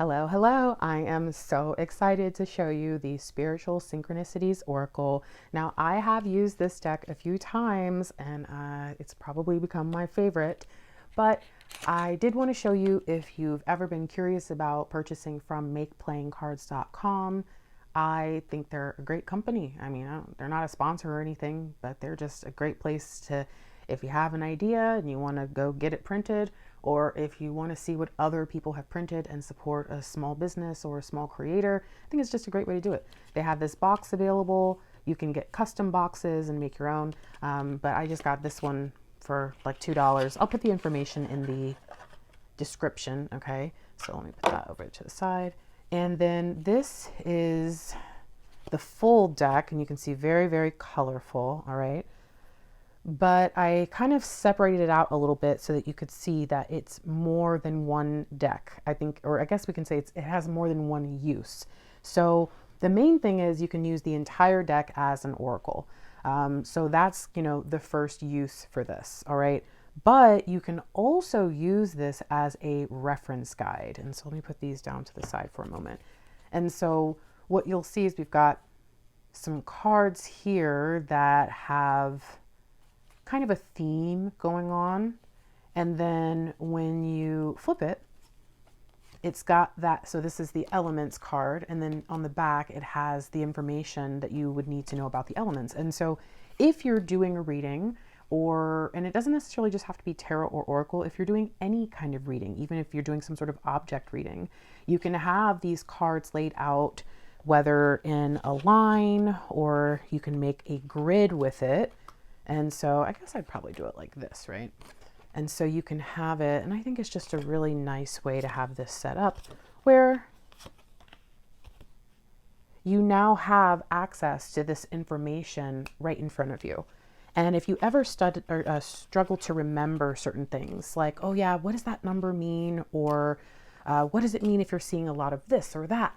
Hello, hello. I am so excited to show you the Spiritual Synchronicities Oracle. Now, I have used this deck a few times and it's probably become my favorite, but I did want to show you if you've ever been curious about purchasing from makeplayingcards.com. I think they're a great company. I mean, they're not a sponsor or anything, but they're just a great place to, if you have an idea and you want to go get it printed, or if you want to see what other people have printed and support a small business or a small creator, I think it's just a great way to do it. They have this box available. You can get custom boxes and make your own, but I just got this one for like $2. I'll put the information in the description, okay? So let me put that over to the side. And then this is the full deck, and you can see very, very colorful, all right? But I kind of separated it out a little bit so that you could see that it's more than one deck. I think, or I guess we can say it has more than one use. So the main thing is you can use the entire deck as an oracle. So that's, the first use for this, all right? But you can also use this as a reference guide. And so let me put these down to the side for a moment. And so what you'll see is we've got some cards here that have kind of a theme going on. And then when you flip it, it's got that. So this is the elements card. And then on the back, it has the information that you would need to know about the elements. And so if you're doing a reading, and it doesn't necessarily just have to be tarot or oracle, if you're doing any kind of reading, even if you're doing some sort of object reading, you can have these cards laid out, whether in a line or you can make a grid with it. And so I guess I'd probably do it like this, right? And so you can have it, and I think it's just a really nice way to have this set up where you now have access to this information right in front of you. And if you ever struggle to remember certain things, like, oh yeah, what does that number mean? Or what does it mean if you're seeing a lot of this or that?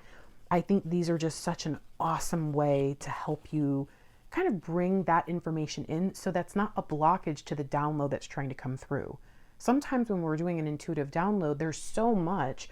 I think these are just such an awesome way to help you kind of bring that information in so that's not a blockage to the download that's trying to come through. Sometimes when we're doing an intuitive download, there's so much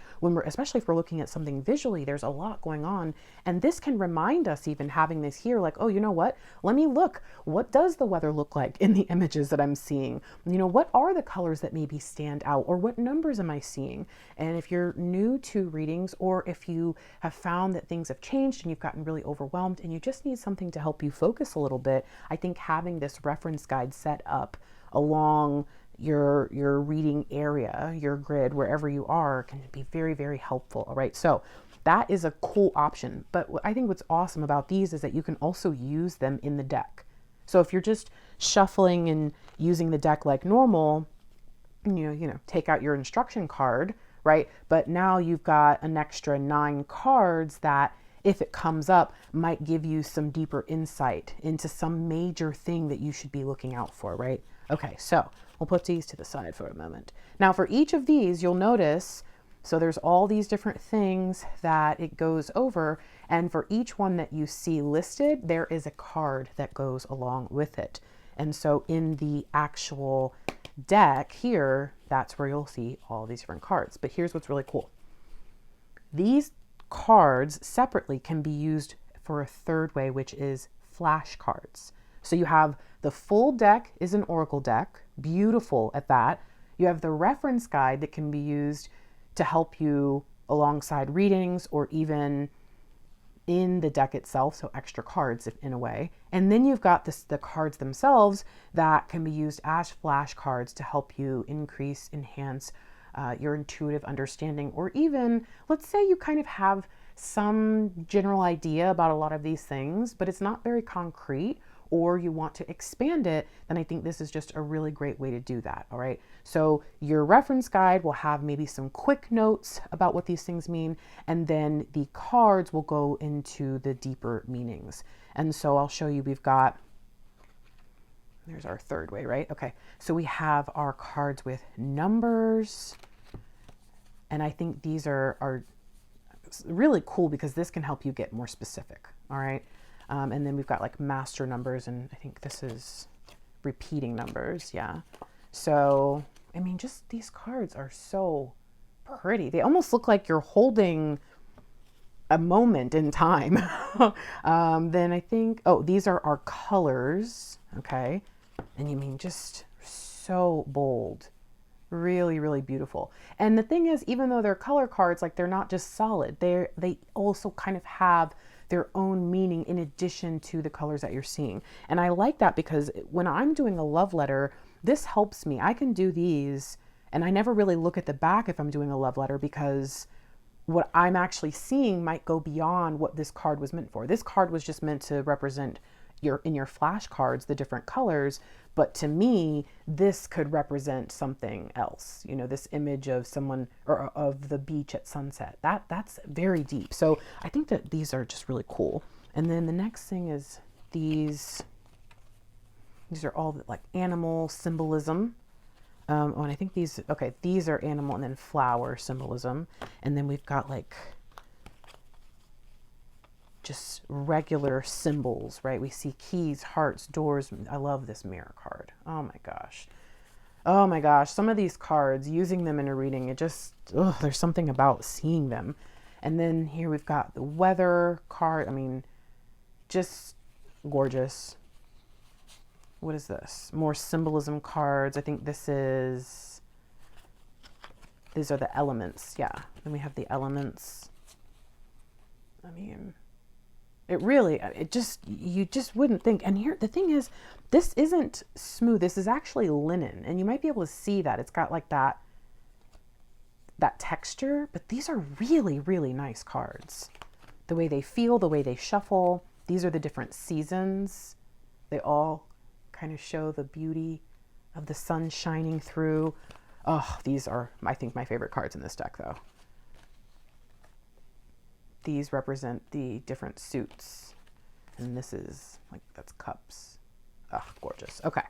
especially if we're looking at something visually, there's a lot going on. And this can remind us, even having this here, like, oh, you know what? Let me look. What does the weather look like in the images that I'm seeing? What are the colors that maybe stand out, or what numbers am I seeing? And if you're new to readings, or if you have found that things have changed and you've gotten really overwhelmed and you just need something to help you focus a little bit, I think having this reference guide set up along your reading area, your grid, wherever you are, can be very, very helpful. All right. So that is a cool option. But I think what's awesome about these is that you can also use them in the deck. So if you're just shuffling and using the deck like normal, take out your instruction card, right? But now you've got an extra 9 cards that, if it comes up, might give you some deeper insight into some major thing that you should be looking out for, right? Okay, so we'll put these to the side for a moment. Now for each of these, you'll notice, so there's all these different things that it goes over, and for each one that you see listed, there is a card that goes along with it. And so in the actual deck here, that's where you'll see all these different cards. But here's what's really cool. These cards separately can be used for a third way, which is flashcards. So you have the full deck is an oracle deck, beautiful at that. You have the reference guide that can be used to help you alongside readings or even in the deck itself, so extra cards in a way. And then you've got the cards themselves that can be used as flashcards to help you enhance your intuitive understanding, or even, let's say you kind of have some general idea about a lot of these things, but it's not very concrete, or you want to expand it, then I think this is just a really great way to do that, all right? So your reference guide will have maybe some quick notes about what these things mean, and then the cards will go into the deeper meanings. And so I'll show you, there's our third way, right? Okay, so we have our cards with numbers, and I think these are really cool because this can help you get more specific, all right? And then we've got like master numbers, and I think this is repeating numbers, yeah. So, I mean, just these cards are so pretty. They almost look like you're holding a moment in time. Then I think, oh, these are our colors. Okay. And you mean just so bold. Really, really beautiful. And the thing is, even though they're color cards, like they're not just solid, they also kind of have their own meaning in addition to the colors that you're seeing. And I like that because when I'm doing a love letter, this helps me. I can do these and I never really look at the back if I'm doing a love letter, because what I'm actually seeing might go beyond what this card was meant for. This card was just meant to represent in your flashcards, the different colors. But to me, this could represent something else. You know, this image of someone or of the beach at sunset. That's very deep. So I think that these are just really cool. And then the next thing is these are all like animal symbolism. And I think these are animal and then flower symbolism. And then we've got like just regular symbols, right? We see keys, hearts, doors. I love this mirror card. Oh my gosh. Oh my gosh. Some of these cards, using them in a reading, it just, there's something about seeing them. And then here we've got the weather card. I mean, just gorgeous. What is this? More symbolism cards. I think these are the elements. Yeah. Then we have the elements. I mean, you just wouldn't think. And here, the thing is, this isn't smooth. This is actually linen. And you might be able to see that. It's got like that texture, but these are really, really nice cards. The way they feel, the way they shuffle. These are the different seasons. They all kind of show the beauty of the sun shining through. Oh, these are, I think, my favorite cards in this deck, though. These represent the different suits. And this is like, that's cups. Oh, gorgeous. Okay.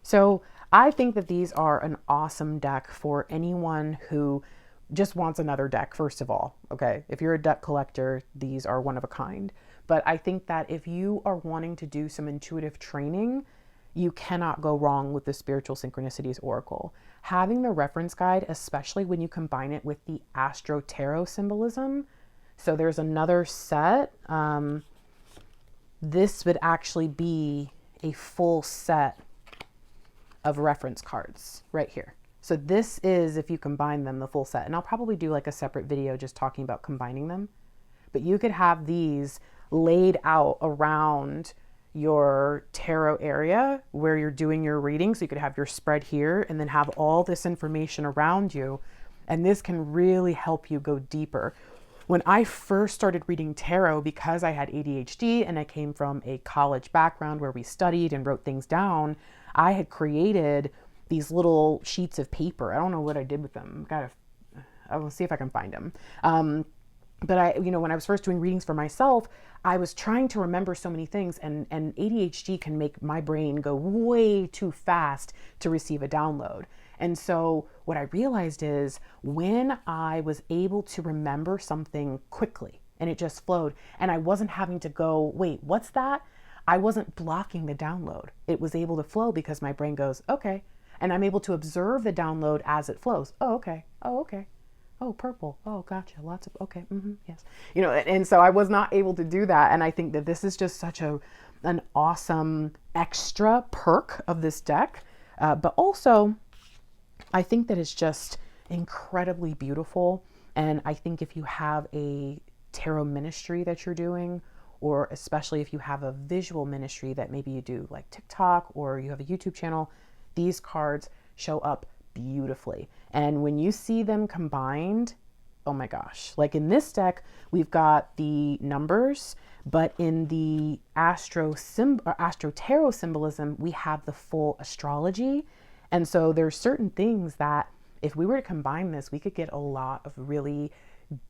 So I think that these are an awesome deck for anyone who just wants another deck, first of all. Okay. If you're a deck collector, these are one of a kind. But I think that if you are wanting to do some intuitive training, you cannot go wrong with the Spiritual Synchronicities Oracle. Having the reference guide, especially when you combine it with the Astro Tarot symbolism. So there's another set. This would actually be a full set of reference cards right here. So this is, if you combine them, the full set. And I'll probably do like a separate video just talking about combining them. But you could have these laid out around your tarot area where you're doing your reading. So you could have your spread here and then have all this information around you. And this can really help you go deeper. When I first started reading tarot, because I had ADHD and I came from a college background where we studied and wrote things down, I had created these little sheets of paper. I don't know what I did with them. I will see if I can find them. But when I was first doing readings for myself, I was trying to remember so many things, and ADHD can make my brain go way too fast to receive a download. And so what I realized is when I was able to remember something quickly and it just flowed and I wasn't having to go, wait, what's that? I wasn't blocking the download. It was able to flow because my brain goes, okay. And I'm able to observe the download as it flows. Oh, okay. Oh, okay. Oh, purple. Oh, gotcha. Lots of, okay. Yes. And so I was not able to do that. And I think that this is just such an awesome extra perk of this deck. But also, I think that it's just incredibly beautiful. And I think if you have a tarot ministry that you're doing, or especially if you have a visual ministry that maybe you do like TikTok or you have a YouTube channel, these cards show up beautifully. And when you see them combined, oh my gosh, like in this deck, we've got the numbers, but in the Astro Tarot symbolism, we have the full astrology. And so there's certain things that if we were to combine this, we could get a lot of really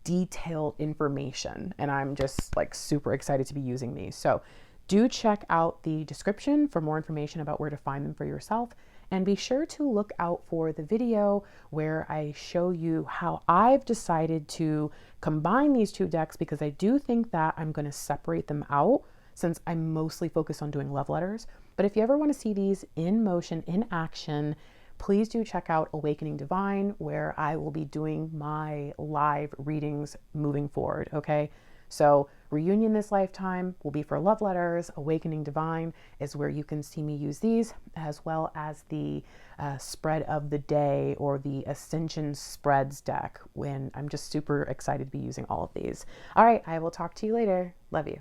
detailed information. And I'm just like super excited to be using these. So do check out the description for more information about where to find them for yourself. And be sure to look out for the video where I show you how I've decided to combine these two decks, because I do think that I'm going to separate them out since I'm mostly focused on doing love letters. But if you ever want to see these in motion, in action, please do check out Awakening Divine, where I will be doing my live readings moving forward, okay? So Reunion this lifetime will be for love letters. Awakening Divine is where you can see me use these, as well as the spread of the day or the Ascension Spreads deck, when I'm just super excited to be using all of these. All right, I will talk to you later. Love you.